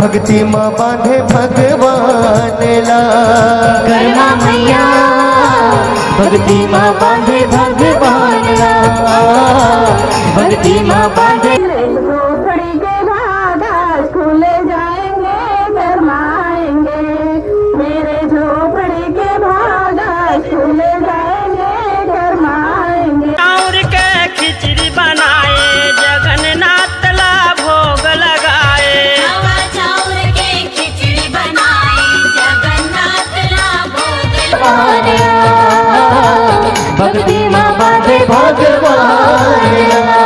भक्ति माँ बांधे भगवान ला कर्मा मैया भक्ति माँ बांधे भगवान ला भक्ति माँ बांधे झोपड़ी के बाधा खुले जाएंगे शर्माएंगे मेरे झोपड़ी के बाधा खुले जाएंगे शर्माएंगे। चाउर के खिचड़ी बनाए जगन्नाथ ला भोग लगाए चाउर के खिचड़ी बनाए जगन्नाथ ला भोग लगाए भक्ति माँ बांधे भगवान ला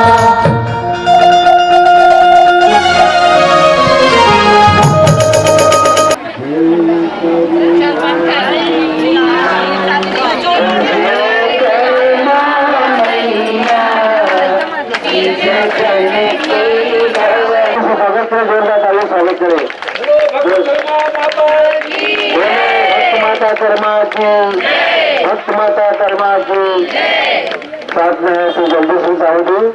स्वागत करें भक्त माता कर्मा की साथ में है श्री जल्दी सिंह साहू जी।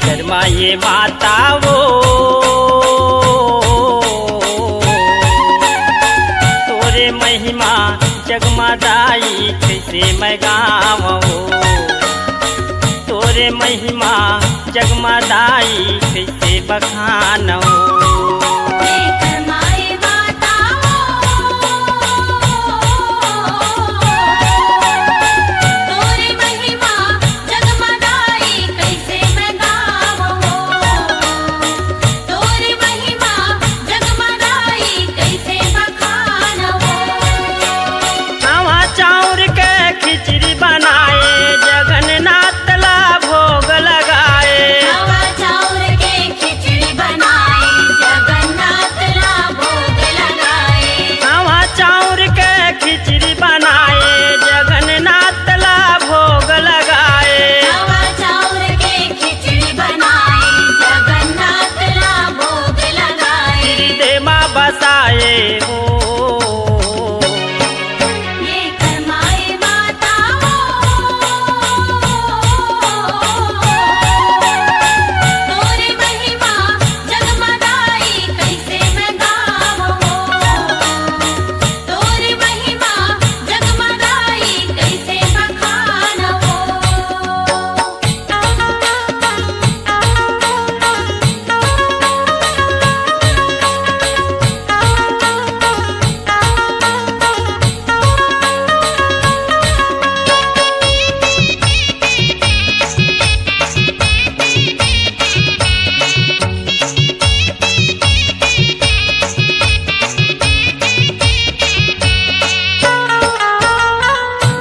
कर्मा ये माता वो तोरे महिमा जगमगाई कैसे मैं गावो तोरे महिमा जगमगाई कैसे बखानो खिचड़ी बनाए जगन्नाथ ला भोग लगाए चाउर के खिचड़ी बनाए जगन्नाथ ला भोग लगाए चाउर के खिचड़ी बनाए जगन्नाथ ला भोग लगाए चाउर के खिचड़ी बनाए जगन्नाथ ला भोग लगाए हृदय माँ बसाए हो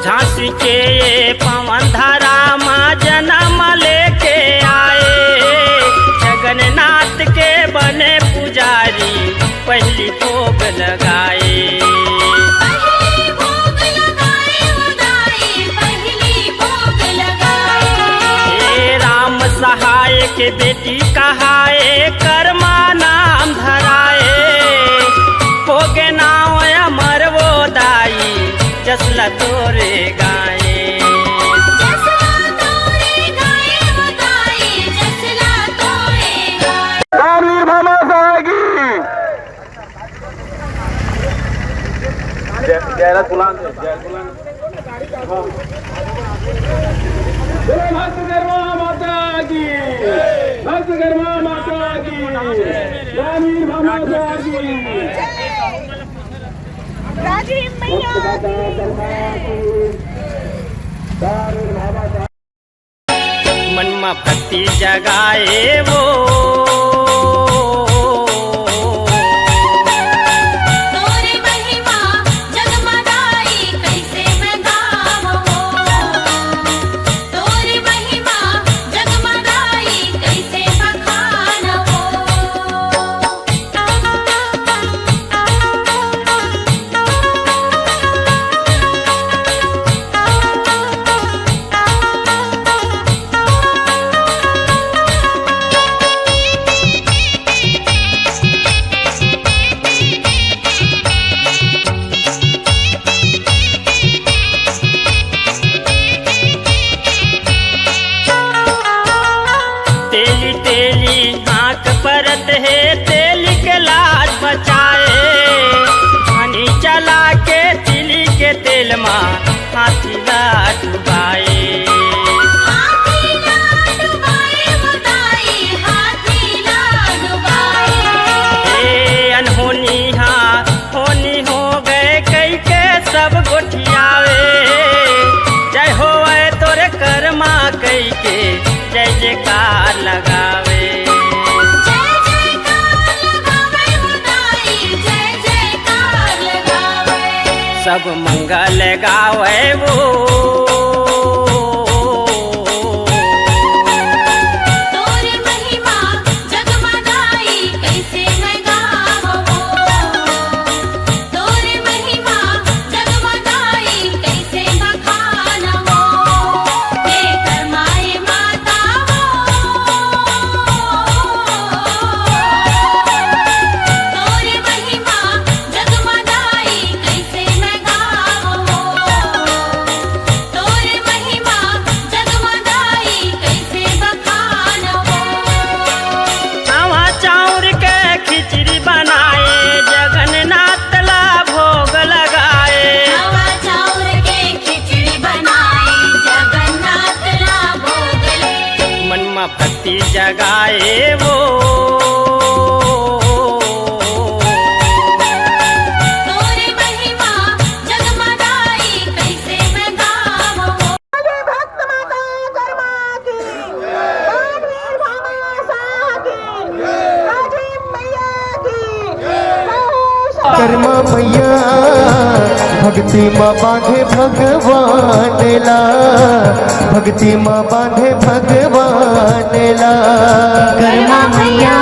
झांसी के ये पवन धारा माँ जन्म लेके आए जगन्नाथ के बने पुजारी पहली भोग लगाए राम सहाय के बेटी कहाए कर्मा नाम धराए भोगे नाव अमर वो दाई जसला तोरे गाए जयराज बुलान भक्त कर्मा माता की भक्त कर्मा माता की ग्रामीण माता की राजीव मैया मन में भक्ति जगाए वो करत है तेल के लाज बचाए, हनी चला के तिली के तेल माँ हाथी ला डुबाए। हाथी ला डुबाए बुदाई, हाथी ला डुबाए। ए अनहोनी हाँ होनी हो गए कई के सब गोठियावे, जय होए तोरे कर्मा कई के जय जयकार लगावे। जय जयकार लगावे बुदाई, जय जयकार लगावे। सब मंगल गावे वो, तोरे महिमा जगमगाई कैसे मैं गावो, तोरे महिमा जगमगाई कैसे बखानवो। हे कर्माए माता तोरे महिमा जगमगाई कैसे मैं गावो, तोरे महिमा जगमगाई कैसे बखानवो। आवा चाउर के खिचड़ी बनाए, जगन्नाथ ला भोग लगाए। नवा चाउर के खिचड़ी बनाई, जगन्नाथ ला भोग ले। मन में भक्ति जगाए वो, तोरे महिमा जगमगाई कैसे मैं गावो। भक्त माता कर्मा की, राजवीर भामा शाह की, राजीव मैया की, कर्मा मैया भक्ति माँ बांधे भगवान ला, भक्ति माँ बांधे भगवान ला। कर्मा मैया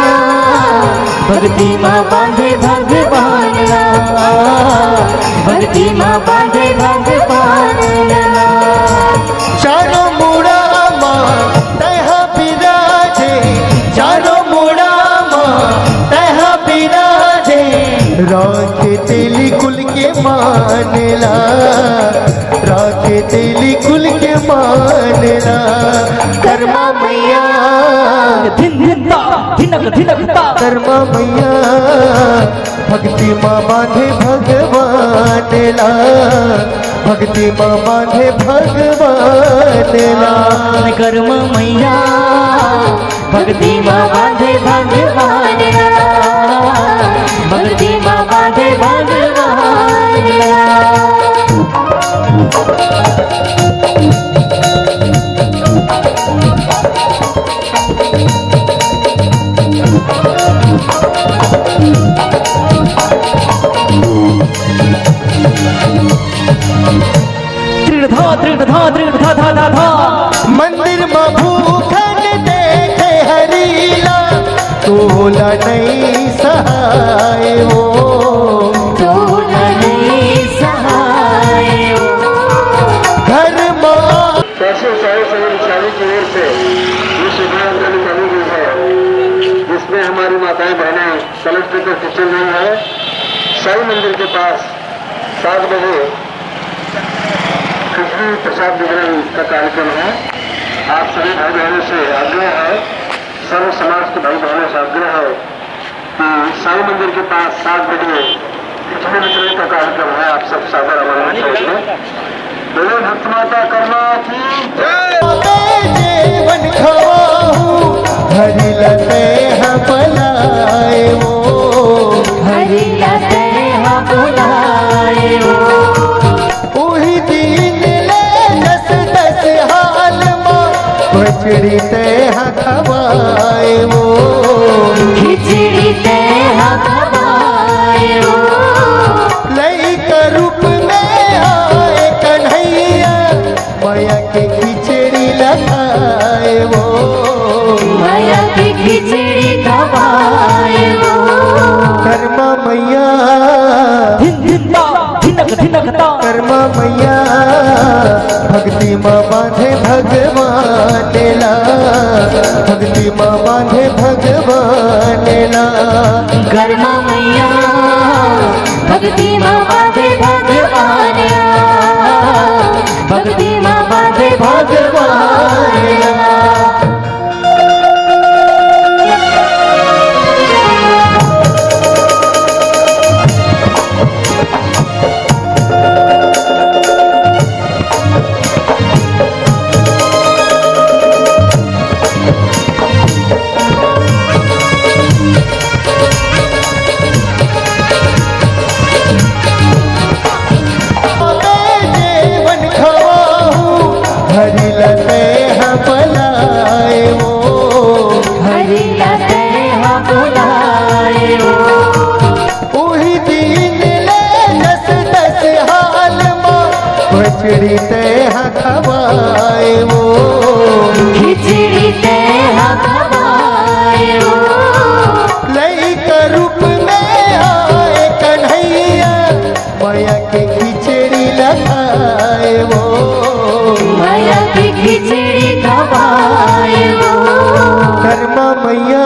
भक्ति माँ बांधे भगवान ला, भक्ति माँ बांधे भगवान ला। चारों मुड़ा माँ तहा बिराजे, चारों मुड़ा माँ तहा बिराजे। राखे तेली कुल के मानला, राखे तेली कुल के मानला। कर्मा मैया कर्मा मैया भक्ति माँ बांधे भगवान ला, भक्ति माँ बांधे भगवान ला। कर्मा मैया भक्ति माँ बांधे भगवान ला, भक्ति माँ बांधे भगवान ला। मंदिर में भूखन देखे हरीला, तोला नहीं सहाय वो, तोला नहीं सहाय वो। घर में कैसे सारे सभी की ओर से ये शिवराम रैली चली गई है, जिसमें हमारी माताएं बहनें कलश लेकर चल रही है। साई मंदिर के पास 7 बजे खिचड़ी प्रसाद वितरण का कार्यक्रम है। आप सभी भाई बहनों से आग्रह है, सर्व समाज के भाई बहनों से आग्रह है कि साई मंदिर के पास 7 बजे खिचड़ी वितरण का कार्यक्रम है। आप सब सादर आमंत्रित हैं। बोलो भक्त माता कर्मा की जीवन खवाहू, हरि लते हैं बुलाए वो, हरि लते हैं बुलाए वो। वही दिन ले 10 हाल माँ खिचड़ी ते हैं खवाए वो, खिचड़ी ते हैं खवाए वो। लई का रूप में आए कन्हैया, माया की खिचड़ी लगाए वो, माया की खिचड़ी खवाए वो। कर्मा मैया कर्मा मैया भक्ति माँ बांधे भगवान ला, भक्ति माँ बांधे भगवान ला। कर्मा मैया भक्ति माँ बांधे भगवान ला, भक्ति माँ बांधे भगवान ला। भवाए हो। लई का रूप में आए कन्हैया माया के खिचड़ी लगाए वो माया की खिचड़ी खवाए हो। कर्मा मैया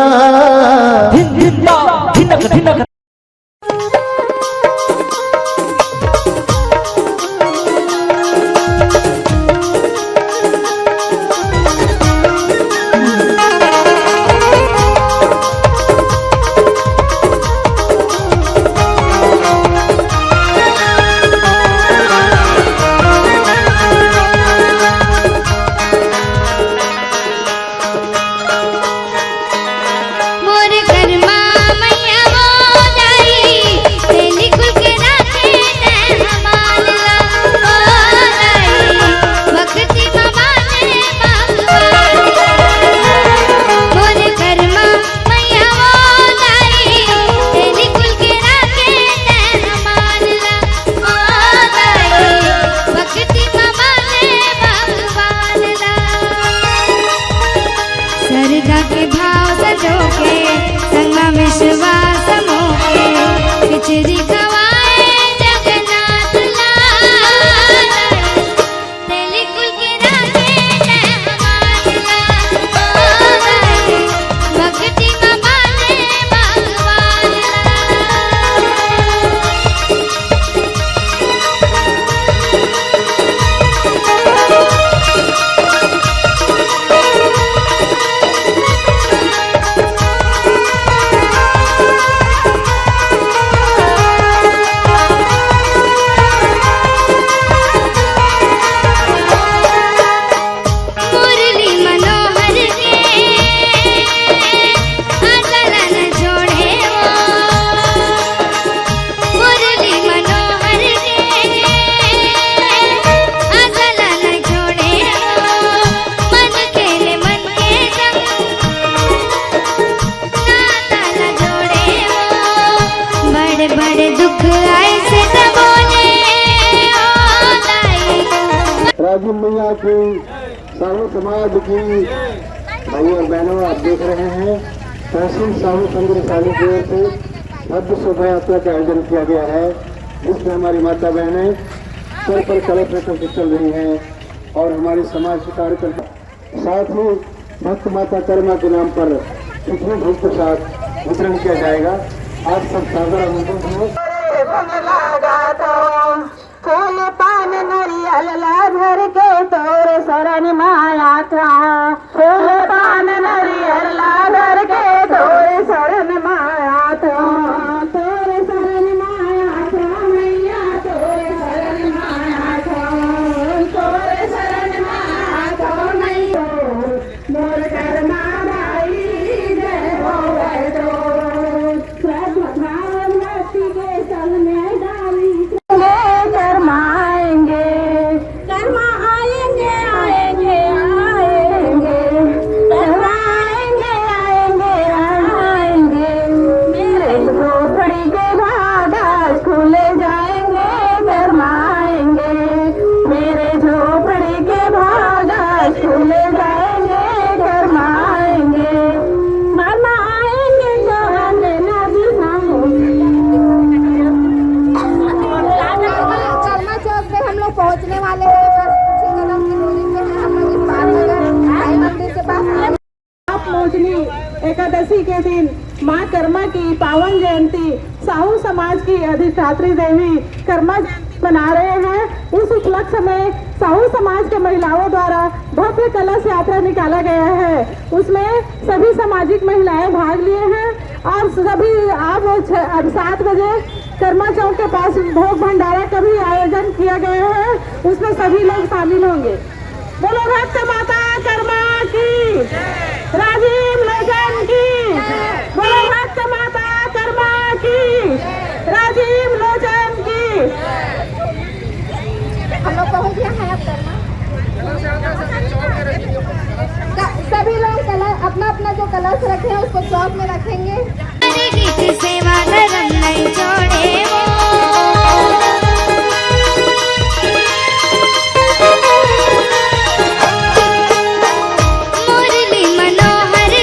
मोर कर्मा मैया वो दाई तेली कुल के राखे ने हमारा ओ दाई भक्ति ममाने भगवान। मोर कर्मा मैया वो दाई तेली कुल के राखे ने हमारा ओ दाई भक्ति ममाने भगवान। सरगा के भाव सजो के संगा विश्वास मोके खिचड़ी खवाए जगन्नाथ लाल। तेली कुल के राखे ने हमारा ओ दाई भक्ति ममाने भगवान। मुरली मनोहर के आंचल न छोड़े वो। मुरली मनोहर के आंचल न छोड़े वो। मन खेले मन के संग नाता न जोड़े वो। बड़े बड़े दुख आए से सबोने ओ दाई। राजीव मैया की साहू समाज की भाई और बहनों आप देख रहे हैं तहसील साहू संघ साली की ओर से भव्य शोभा यात्रा का आयोजन किया गया है जिसमें हमारी माता बहनें सर पर कलश लेकर के चल रही हैं और हमारी समाज के कार्यकर्ता साथ ही भक्त माता कर्मा के नाम पर खिचड़ी भोग प्रसाद वितरण किया जाएगा। आप सब सादर आमंत्रित हैं। फूल पान नरियल ला भर के तोर शरण माया था। फूल पान नरियल ला भर के तोर शरण माया था। तोर शरण माया था मैया तोर शरण माया था। तोर शरण माया था मैया मोर कर्मा भाई जय होवे तो। श्रद्धा भक्ति के संग में डाली कर्मा आएंगे कर्मा आएंगे आएंगे आएंगे कर्मा आएंगे आएंगे आएंगे। मेरे झोपड़ी के भागा खुले जाएंगे कर्मा आएंगे। मेरे झोपड़ी के भागा खुले जाएंगे कर्मा आएंगे। कर्मा आएंगे जवान नदी कर्मा चौक पे हम लोग पहुंचने वाले हैं। बस कुछ ही कदम की दूरी पे है हम लोग इस पास साईं मंदिर के पास। मोचनी एकादशी के दिन माँ कर्मा की पावन जयंती साहू समाज की अधिष्ठात्री देवी कर्मा जयंती मना रहे हैं। इस उपलक्ष्य में साहू समाज के महिलाओं द्वारा भव्य कलश यात्रा निकाला गया है। उसमें सभी सामाजिक महिलाएं भाग लिए हैं और सभी अब 7 बजे कर्मा चौक के पास भोग भंडारा का भी आयोजन किया गया है। उसमें सभी लोग शामिल होंगे। बोलो भक्त माता कर्मा की, राजीव लोचन की। बोलो भक्त माता कर्मा की, राजीव लोचन की। हम लोग पहुंच गए हैं अब कर्मा। सभी लोग अपना अपना जो कलश रखे हैं उसको चौक में रखेंगे। गीत सेवा धर्म नहीं छोड़े वो। मुरली मनोहर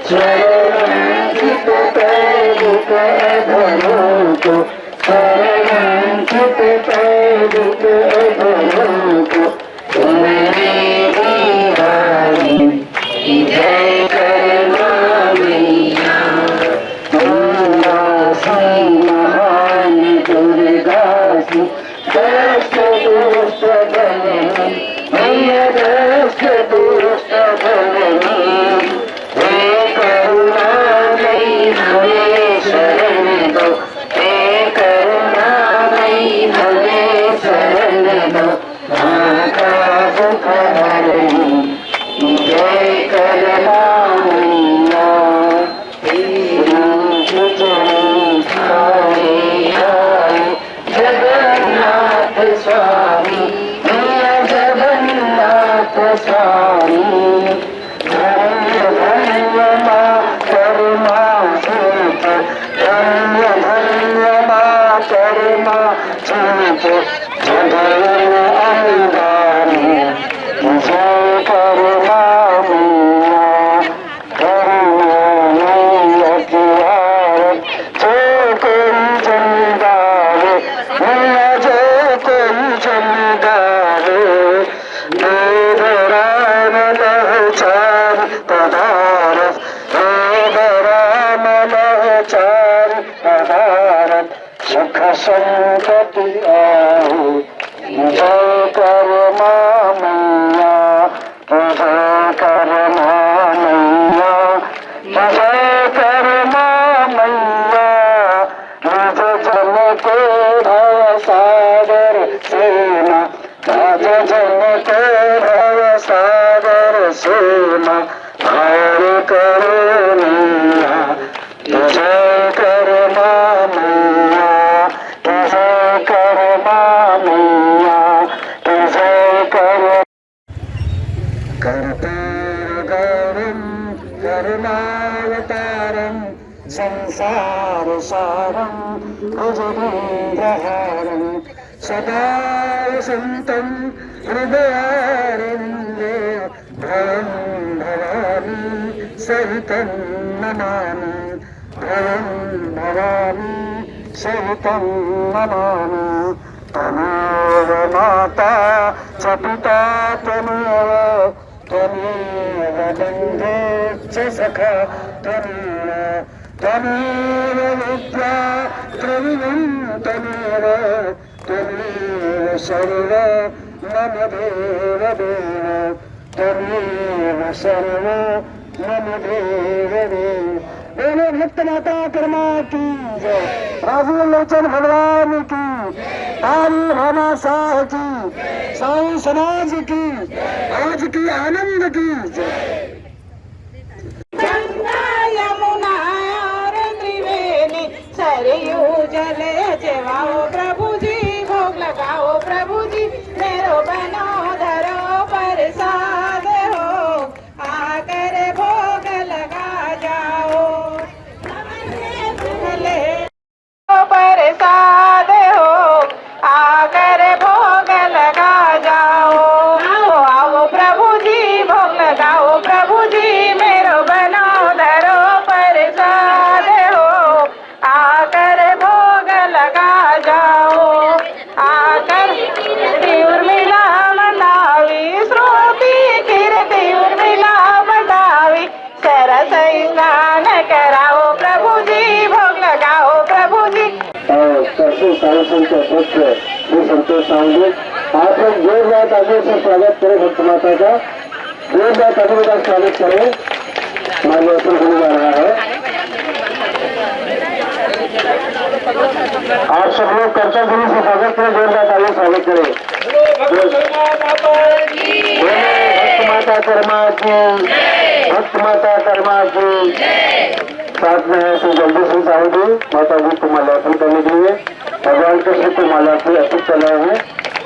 स्वरवांछित पैरुक अधरों को, स्वरवांछित पैरुक अधरों को तुम्हारे बिहारी जय करना मैया। दुर्गा सी महान दुर्गा सी दस्त दुष्ट धरणी मैया, दस्त दुष्ट धरणी हे करुणामयी हमें शरण दो, हे करुणामयी हमें शरण दो, माता दुख हरणी जय करना मैया। जगन्नाथ स्वामी मैया, जगन्नाथ स्वामी धन्य धन्य माँ करुणा चूप, धन्य धन्य माँ करुणा चूप, जगन अंगारी जय करुणा मैया। करुणा मैया की आरत जो कोई जन गावे मैया, जो कोई जन गावे वेद राम लहचार पदारथ, वेद राम लहचार पदारथ, सुख संपत्ति आए जय करुणा मैया, जय करुणा मैया, जय करुणा मैया। निज जन को भव सागर सेना, निज जन को भव सागर सेना पार करो मैया, जय करुणा मैया, जय करुणा मैया, जय करुणा। कर्पूरगौरं करुणावतारं संसार सारं भुजगेन्द्रहारं सदा वसन्तं हृदयारविन्दे भवं भवानी सहितं नमामि, भवं भवानी सहितं नमामि। तमेव माता च पिता त्वमेव, त्वमेव बन्धुश्च सखा त्वमेव, त्वमेव विद्या द्रविणं त्वमेव, त्वमेव सर्व मम देव देव, त्वमेव सर्व मम देव देव। बोलो भक्त माता कर्मा की जय, राजू लोचन भगवान की, तारी भाना शाह की, साई समाज की, आज की आनंद की जय। गंगा यमुना और त्रिवेणी सरयू जल जवाओ प्रभु जी, भोग लगाओ प्रभु जी, मेरो बनो धरो प्रसाद हो, आकर भोग लगा जाओ। प्रसाद हो, आकर भोग लगा जाओ। आओ आओ प्रभु जी, भोग लगाओ प्रभु जी, मेरो बनो धरो प्रसाद हो, आकर भोग लगा जाओ। आकर उर्मिला मंदावी श्रुति कीर्ति उर्मिला मंदावी, सरस स्नान कराओ प्रभु जी, भोग लगाओ प्रभु जी। और कृषि संगठन के अध्यक्ष श्री संतोष सांगे, आप लोग जोरदार तालियों से स्वागत करें भक्त माता का, जोरदार तालियों का स्वागत करें। मार्गदर्शन होने जा रहा है। आप सब लोग कर्तव्य से स्वागत करें, जोरदार तालियों स्वागत करें। भक्त माता कर्मा की, भक्त माता कर्मा की। साथ में है श्री जल्दी सिंह साहू जी, माता जी को माल्यार्पण करने के लिए भगवान कृष्ण को माल्यार्पण अर्पित कर रहे हैं।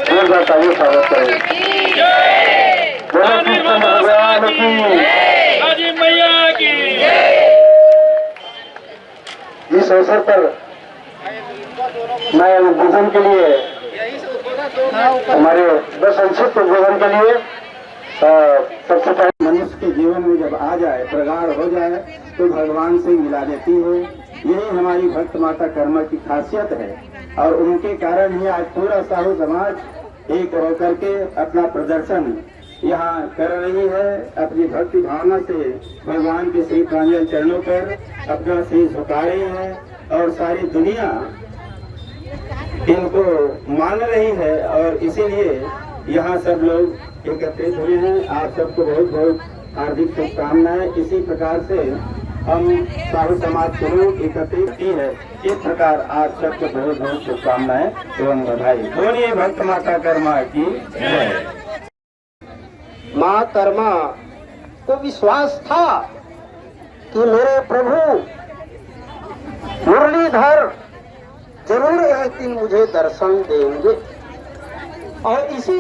जोरदार तालियों स्वागत करें। बोलो कृष्ण भगवान की। इस अवसर पर मैं उद्बोधन के लिए, हमारे बस संक्षिप्त उद्बोधन के लिए सबसे पहले मनुष्य के जीवन में जब आ जाए, प्रगाढ़ हो जाए, तो भगवान से मिला देती है। यही हमारी भक्त माता कर्मा की खासियत है और उनके कारण ही आज पूरा साहू समाज एक होकर के अपना प्रदर्शन यहाँ कर रही है। अपनी भक्ति भावना से भगवान के श्री प्रांजल चरणों पर अपना शीश झुका रही है और सारी दुनिया इनको मान रही है और इसीलिए यहाँ सब लोग एकत्रित हुए हैं। आप सबको बहुत बहुत हार्दिक शुभकामनाएं। इसी प्रकार से हम साहू समाज के लोग एकत्रित की है। इस प्रकार आप सबको बहुत बहुत शुभकामनाएं एवं बधाई। बोलिए भक्त माता कर्मा की जय। माँ कर्मा को विश्वास था कि मेरे प्रभु मुरलीधर जरूर एक दिन मुझे दर्शन देंगे और इसी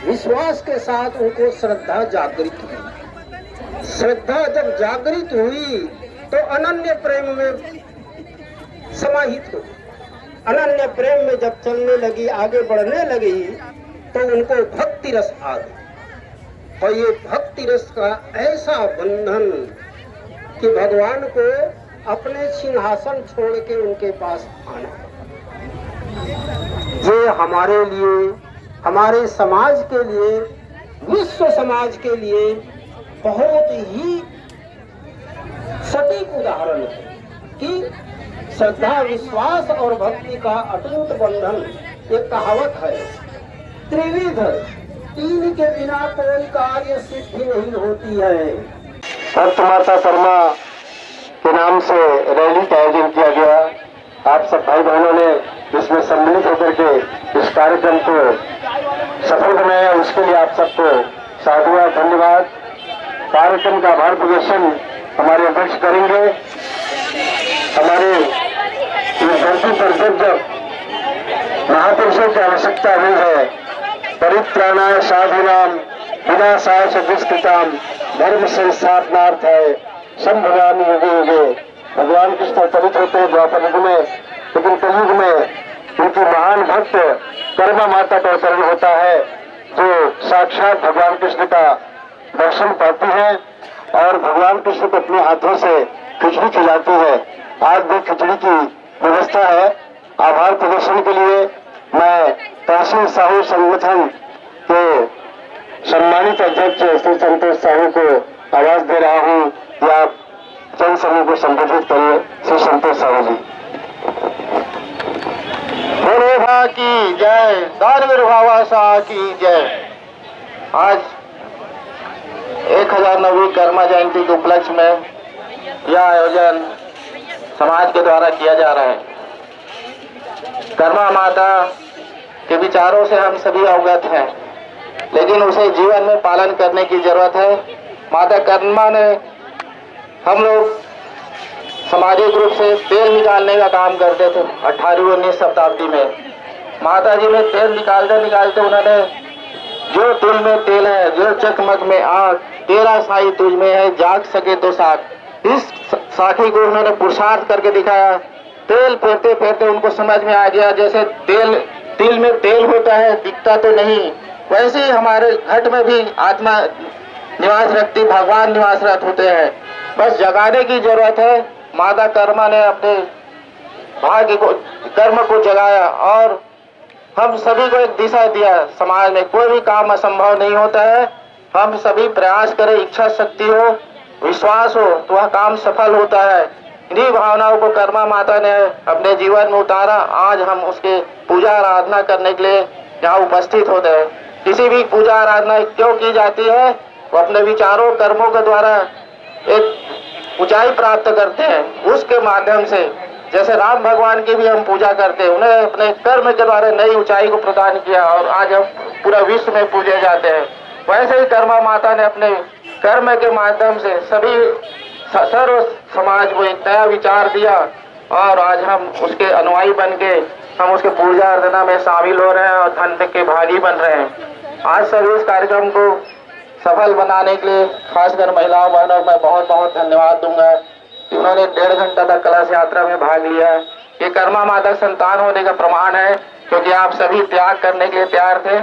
विश्वास के साथ उनको श्रद्धा जागृत हुई। श्रद्धा जब जागृत हुई तो अनन्य प्रेम में समाहित हुई। अनन्य प्रेम में जब चलने लगी, आगे बढ़ने लगी, तो उनको भक्ति रस आ गई और ये भक्ति रस का ऐसा बंधन कि भगवान को अपने सिंहासन छोड़ के उनके पास आना। ये हमारे लिए, हमारे समाज के लिए, विश्व समाज के लिए बहुत ही सटीक उदाहरण है कि श्रद्धा, विश्वास और भक्ति का अटूट बंधन। एक कहावत है, त्रिविध तीन के बिना कोई कार्य सिद्धि नहीं होती है। भक्त माता कर्मा के नाम से रैली का आयोजन किया गया। आप सब भाई बहनों ने इसमें सम्मिलित होकर के इस कार्यक्रम को सफल बनाया, उसके लिए आप सबको साधुवाद, धन्यवाद। कार्यक्रम का भार प्रदर्शन हमारे अध्यक्ष करेंगे। हमारे इस धरती पर जब महापुरुषों की आवश्यकता हुई है, परित्राणाय साधूनाम विनाशाय च दुष्कृताम धर्म संस्थापनार्थाय संभवामि युगे युगे। भगवान कृष्ण अवतरित होते हैं द्वापर युग में, लेकिन कलयुग में उनकी महान भक्त कर्मा माता का अवतरण होता है, जो साक्षात भगवान कृष्ण का दर्शन पाती है और भगवान कृष्ण को अपने हाथों से खिचड़ी खिलाती है। आज भी खिचड़ी की व्यवस्था है। आभार प्रदर्शन के लिए मैं तहसील साहू संगठन के सम्मानित अध्यक्ष श्री संतोष साहू को आवाज दे रहा हूँ कि आप जन समूह को संबोधित करिए। श्री संतोष साहू जी। भोलेभा की जय, दानवीर भावासा की जय। आज 1009वीं कर्मा जयंती के उपलक्ष्य में यह आयोजन समाज के द्वारा किया जा रहा है। कर्मा माता के विचारों से हम सभी अवगत हैं, लेकिन उसे जीवन में पालन करने की जरूरत है। माता कर्मा ने, हम लोग सामाजिक रूप से तेल निकालने का काम करते थे 18वीं-19वीं शताब्दी में। माता जी ने तेल निकालते निकालते उन्होंने, जो तिल में तेल है, जो चकमक में आग, तेरा साई तुझ में है, जाग सके तो साख, इस साखी को उन्होंने पुरुषार्थ करके दिखाया। तेल फेरते फेरते उनको समझ में आ गया, जैसे तिल में तेल होता है, दिखता तो नहीं, वैसे ही हमारे घट में भी आत्मा निवास रखती, भगवान निवास रख होते हैं। बस जगाने की जरूरत है। माता कर्मा ने अपने भाग्य को, कर्म को जगाया और हम सभी को एक दिशा दिया। समाज में कोई भी काम असंभव नहीं होता है। हम सभी प्रयास करें, इच्छा शक्ति हो, विश्वास हो, तो वह काम सफल होता है। इन्हीं भावनाओं को कर्मा माता ने अपने जीवन में उतारा। आज हम उसके पूजा आराधना करने के लिए यहाँ उपस्थित होते हैं। किसी भी पूजा आराधना क्यों की जाती है? वो अपने विचारों, कर्मों के द्वारा एक ऊंचाई प्राप्त करते हैं। उसके माध्यम से, जैसे राम भगवान की भी हम पूजा करते हैं, उन्हें अपने कर्म के द्वारा नई ऊंचाई को प्रदान किया और आज हम पूरा विश्व में पूजे जाते हैं। वैसे ही कर्मा माता ने अपने कर्म के माध्यम से सभी सर्व समाज को एक नया विचार दिया और आज हम उसके अनुयायी बन के हम उसके पूजा अर्चना में शामिल हो रहे हैं और धन के भागी बन रहे हैं। आज सभी इस कार्यक्रम को सफल बनाने के लिए खासकर महिलाओं बहनों मैं बहुत बहुत धन्यवाद दूंगा। उन्होंने 1.5 घंटा तक कलश यात्रा में भाग लिया। ये कर्मा माता संतान होने का प्रमाण है, क्योंकि आप सभी त्याग करने के लिए तैयार थे,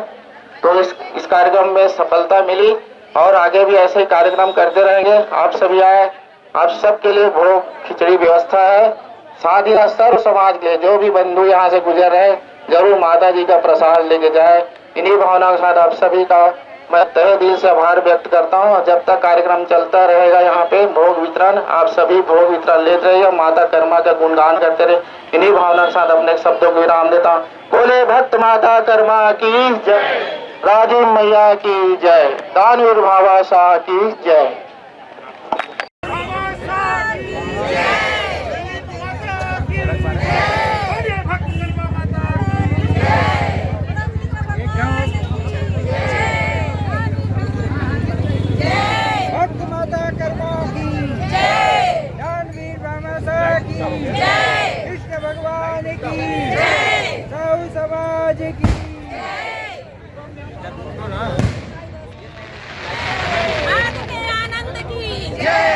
तो इस कार्यक्रम में सफलता मिली। और आगे भी ऐसे ही कार्यक्रम करते रहेंगे। आप सभी आए, आप सबके लिए भोग खिचड़ी व्यवस्था है। साथ ही सर्व समाज के जो भी बंधु यहाँ से गुजर रहे जरूर माता जी का प्रसाद लेके जाए। इन्हीं भावनाओं के साथ आप सभी का मैं तहे दिल से आभार व्यक्त करता हूँ। जब तक कार्यक्रम चलता रहेगा यहाँ पे भोग वितरण, आप सभी भोग वितरण लेते रहिए, माता कर्मा का गुणगान करते रहे। इन्हीं भावना के साथ अपने शब्दों को विराम देता हूँ। बोले भक्त माता कर्मा की जय, राजीव मैया की जय, दानवीर भावा शाह की जय। कृष्ण भगवान की जय, साहू समाज की आनंद की जय।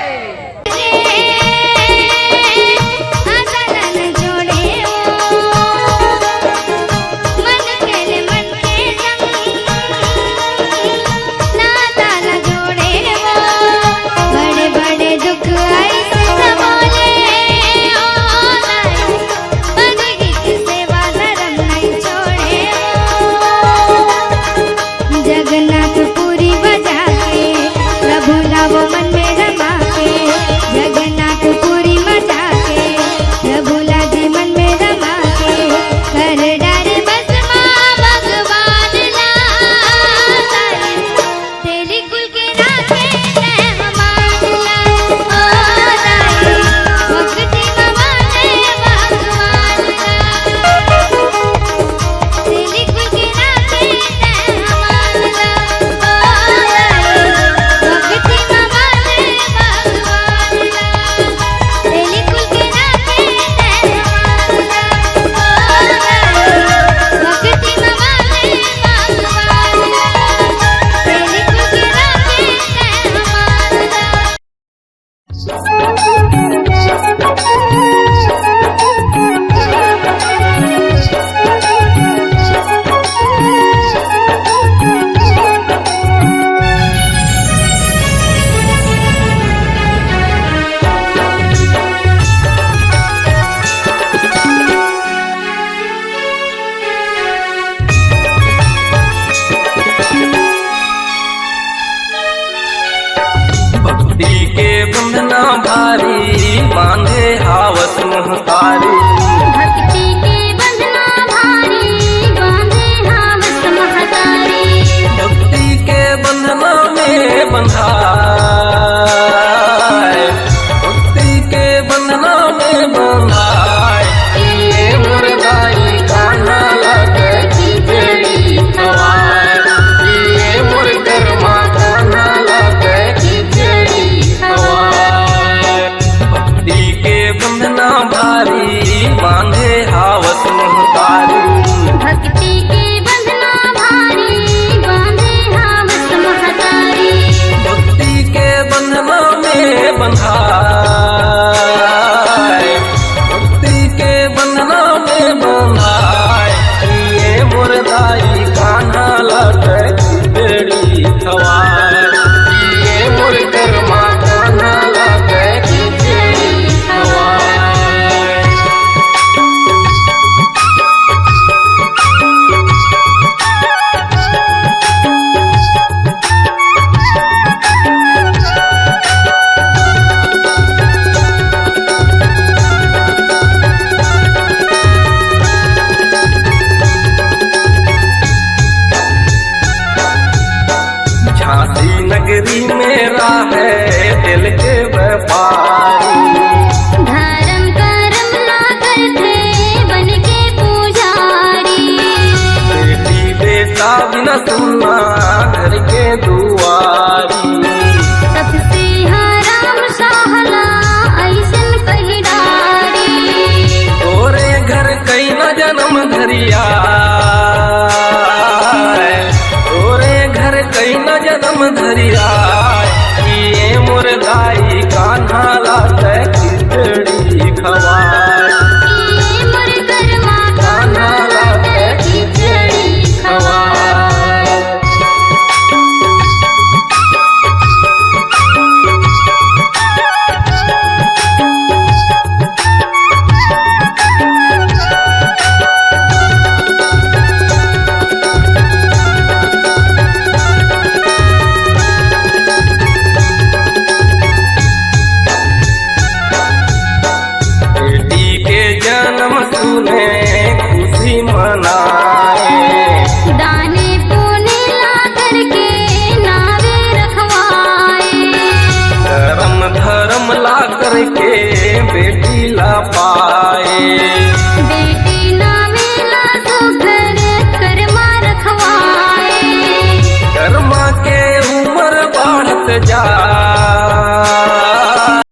भारी बांधे हावस महतारी, भक्ति के बंधना भारी बांधे हावस महतारी, भक्ति के बंधना में बंधाए, भक्ति के बंधना में बंधाए। ये मुर्दाई गाना लगे खिचड़ी खवाए, ये मुर्गरमा गाना लगे खिचड़ी खवाए। भक्ति के बंधना भारी बांधे हावस महतारी, भक्ति के बंधना भारी बांधे हावस महतारी, भक्ति के बंधना में बंधाए, भक्ति के बंधना में बंधाए। ये मुर्दाई कान्हा लगे खिचड़ी खवाए, ये मुर्गरमा कान्हा लगे खिचड़ी खवाए। झांसी नगरी मेरा है दिल के व्यापारी, धर्म कर्म ना करते बन के पुजारी, बेटी बेटा बिना सुनना घर के दुआरी। सबसे हराम सहला ऐसन कही डारी, तोरे घर कई न जन्म धरिया, तोरे घर कई न जन्म धरिया। ये मुर्दाई कान्हा लाते खिचड़ी खवाए, ये मुर्गरमा कान्हा लाते खिचड़ी खवाए। बनाए। दाने पुण्य ला करके नावे रखवाए। कर्म धर्म ला करके बेटी ला पाए।